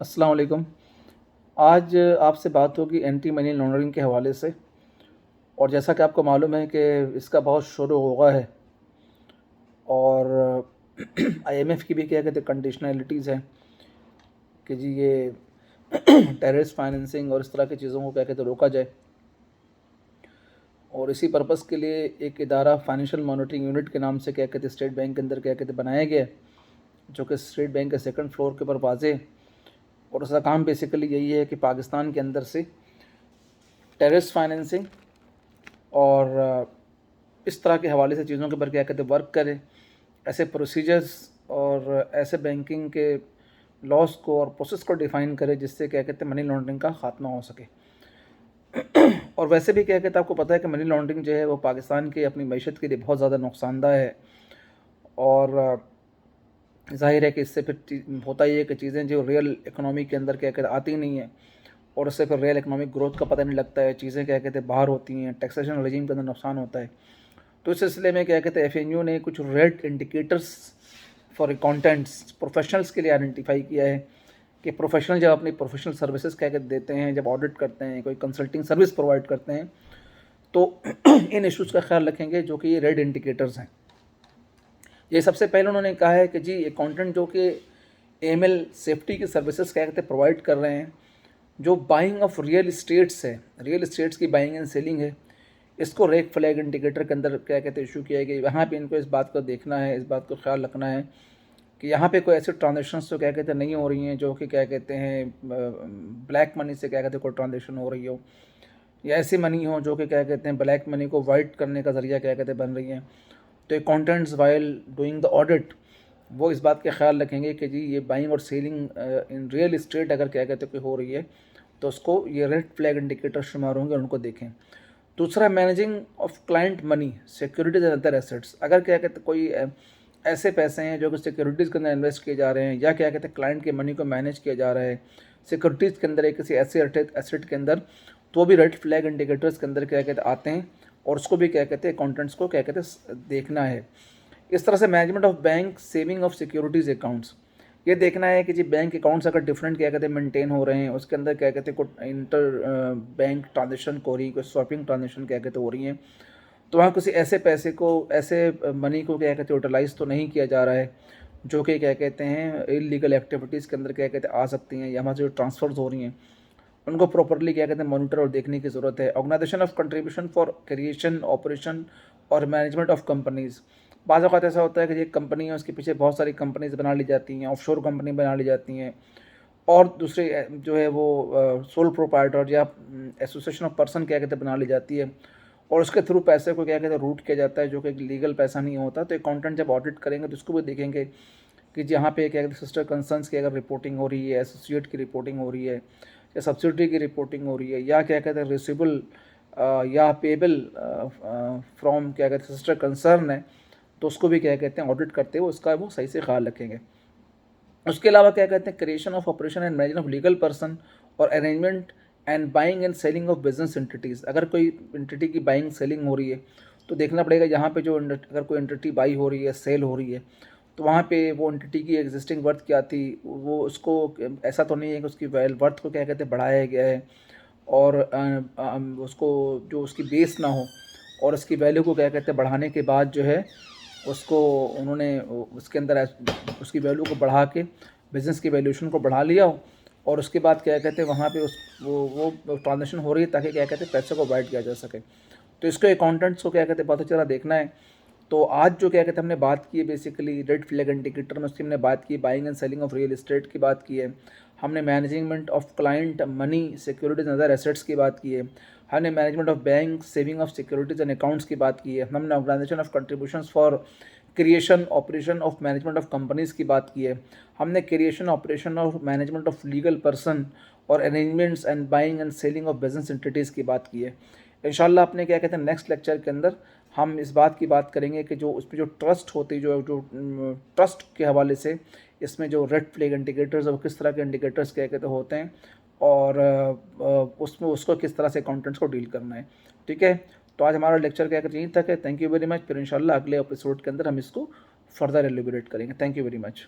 अस्सलाम वालेकुम। आज आपसे बात होगी एंटी मनी लॉन्ड्रिंग के हवाले से। और जैसा कि आपको मालूम है कि इसका बहुत शोर होगा है और आईएमएफ की भी क्या कहते हैं कंडीशनलिटीज़ हैं कि जी ये टेररिस्ट फाइनेंसिंग और इस तरह की चीज़ों को क्या कहते हैं रोका जाए। और इसी पर्पज़ के लिए एक इदारा फाइनेंशियल मॉनिटरिंग यूनिट के नाम से क्या कहते हैं स्टेट बैंक के अंदर क्या कहते हैं बनाया गया है, जो कि स्टेट बैंक के सेकंड फ्लोर के ऊपर वाज़े है। और उसका काम बेसिकली यही है कि पाकिस्तान के अंदर से टेररिस्ट फाइनेंसिंग और इस तरह के हवाले से चीज़ों के ऊपर क्या कहते हैं वर्क करें, ऐसे प्रोसीजर्स और ऐसे बैंकिंग के लॉस को और प्रोसेस को डिफ़ाइन करे जिससे क्या कहते हैं मनी लॉन्ड्रिंग का ख़ात्मा हो सके। और वैसे भी क्या कहते हैं आपको पता है कि मनी लॉन्ड्रिंग जो है वो पाकिस्तान की अपनी मईशत के लिए बहुत ज़्यादा नुकसानदा है। और ज़ाहिर है कि इससे फिर होता ही है कि चीज़ें जो रियल इकनॉमी के अंदर क्या कहते आती नहीं है और उससे फिर रियल इकनॉमिक ग्रोथ का पता नहीं लगता है, चीज़ें क्या कहते हैं बाहर होती हैं, टैक्सेशन रजीम के अंदर नुकसान होता है। तो इस सिलसिले में क्या कहते हैं एफएनयू ने कुछ red indicators for accountants professionals के लिए आइडेंटिफाई किया है कि प्रोफेशनल जब अपनी प्रोफेशनल सर्विसेज क्या कहते देते हैं, जब ऑडिट करते हैं, कोई कंसल्टिंग सर्विस प्रोवाइड करते हैं, तो इन इश्यूज़ का ख्याल रखेंगे जो कि ये रेड इंडिकेटर्स हैं। ये सबसे पहले उन्होंने कहा है कि जी अकाउंटेंट जो कि एएमएल सेफ्टी की सर्विसेज क्या कहते हैं प्रोवाइड कर रहे हैं, जो बाइंग ऑफ रियल इस्टेट्स है, रियल इस्टेट्स की बाइंग एंड सेलिंग है, इसको रेड फ्लैग इंडिकेटर के अंदर क्या कहते हैं इशू किया है कि यहाँ पे इनको इस बात को देखना है, इस बात को ख्याल रखना है कि यहाँ पे कोई ऐसे ट्रांजेक्शन्स तो क्या कहते हैं नहीं हो रही हैं जो कि क्या कहते हैं ब्लैक मनी से क्या कहते हैं कोई ट्रांजेक्शन हो रही हो, या ऐसी मनी हो जो कि क्या कहते हैं ब्लैक मनी को वाइट करने का ज़रिया क्या कहते हैं बन रही हैं। तो accountants while doing the audit वो इस बात का ख्याल रखेंगे कि जी ये बाइंग और सेलिंग इन रियल इस्टेट अगर क्या कहते हैं कोई हो रही है तो उसको ये रेड फ्लैग इंडिकेटर शुमार होंगे, उनको देखें। दूसरा, managing of client money securities and other assets, अगर क्या कहते हैं कोई ऐसे पैसे हैं जो कि सिक्योरिटीज़ के अंदर इन्वेस्ट किए जा रहे हैं या क्या कहते हैं क्लाइंट के मनी को मैनेज किया जा रहा है सिक्योरिटीज़ के अंदर या किसी ऐसे एसेट के अंदर, तो भी रेड फ्लैग इंडिकेटर्स के अंदर क्या कहते हैं आते हैं और उसको भी क्या कहते हैं अकाउंटेंट्स को क्या कहते हैं देखना है। इस तरह से management of bank saving of securities accounts, ये देखना है कि जी बैंक अकाउंट्स अगर डिफरेंट क्या कहते हैं मेंटेन हो रहे हैं, उसके अंदर क्या कहते हैं कोई इंटर बैंक ट्रांजेक्शन हो रही है, कोई स्वैपिंग ट्रांजेक्शन क्या कहते हो रही हैं, तो वहाँ किसी ऐसे पैसे को ऐसे मनी को क्या कहते हैं यूटिलाइज़ तो नहीं किया जा रहा है जो कि क्या कहते हैं इलीगल एक्टिविटीज़ के अंदर क्या कहते हैं आ सकती हैं, या वहाँ से जो ट्रांसफ़र्स हो रही हैं उनको प्रॉपरली क्या कहते हैं मॉनिटर और देखने की ज़रूरत है। Organization of contribution for creation operation और मैनेजमेंट ऑफ कंपनीज़, बाज़ औक़ात ऐसा होता है कि एक कंपनी है उसके पीछे बहुत सारी कंपनीज़ बना ली जाती हैं, ऑफशोर कंपनी बना ली जाती हैं, और दूसरे जो है वो सोल प्रोप्राइटर या एसोसिएशन ऑफ पर्सन क्या कहते हैं बना ली जाती है और उसके थ्रू पैसे को क्या कहते हैं रूट किया जाता है जो कि लीगल पैसा नहीं होता। तो अकाउंटेंट जब ऑडिट करेंगे तो उसको भी देखेंगे कि जहाँ पे क्या कहते हैं सिस्टर कंसर्न्स की अगर रिपोर्टिंग हो रही है, एसोसिएट की रिपोर्टिंग हो रही है, या सब्सिडी की रिपोर्टिंग हो रही है, या क्या कहते हैं रिसिबल या पेबल फ्रॉम क्या कहते हैं सिस्टर कंसर्न है, तो उसको भी क्या कहते हैं ऑडिट करते हुए उसका वो सही से ख्याल रखेंगे। उसके अलावा क्या कहते हैं creation of operation and management of legal person और arrangement and buying and selling of business entities, अगर कोई एंटिटी की बाइंग सेलिंग हो रही है तो देखना पड़ेगा यहाँ पे जो अगर कोई एंटिटी बाई हो रही है, सेल हो रही है, तो वहाँ पे वो एंटिटी की एग्जिस्टिंग वर्थ क्या थी, वो उसको ऐसा तो नहीं है कि उसकी वर्थ को क्या कहते हैं बढ़ाया गया है और उसको जो उसकी बेस ना हो, और उसकी वैल्यू को क्या कहते हैं बढ़ाने के बाद जो है उसको उन्होंने उसके अंदर उसकी वैल्यू को बढ़ा के बिज़नेस की वैल्यूएशन को बढ़ा लिया हो, और उसके बाद क्या कहते हैं वहाँ पे उस वो ट्रांजेक्शन हो रही है ताकि क्या कहते हैं पैसे को वाइट किया जा सके। तो इसको अकाउंटेंट्स को क्या कहते हैं बहुत अच्छी तरह देखना है। तो आज जो क्या कहते हैं हमने बात की है बेसिकली रेड फ्लैग इंडिकेटर में, उसकी हमने बात की buying and selling of real estate की बात की है, हमने management of client money securities other assets की बात की है, हमने management of bank saving of securities and accounts की बात की है, हमने organisation of contributions for creation operation of management of companies की बात की है, हमने creation operation of management of legal person और arrangements and buying and selling of business entities की बात की है। इंशाल्लाह अपने क्या कहते हैं नेक्स्ट लेक्चर के अंदर हम इस बात की बात करेंगे कि जो उसमें जो ट्रस्ट होती है, जो ट्रस्ट के हवाले से इसमें जो रेड फ्लैग इंडिकेटर्स और किस तरह के इंडिकेटर्स क्या कहते होते हैं, और उसमें उसको किस तरह से अकाउंटेंट्स को डील करना है। ठीक है, तो आज हमारा लेक्चर क्या कहते हैं यहीं तक है। Thank you very much. फिर इंशाल्लाह अगले एपिसोड के अंदर हम इसको फर्दर एलिबरेट करेंगे। Thank you very much.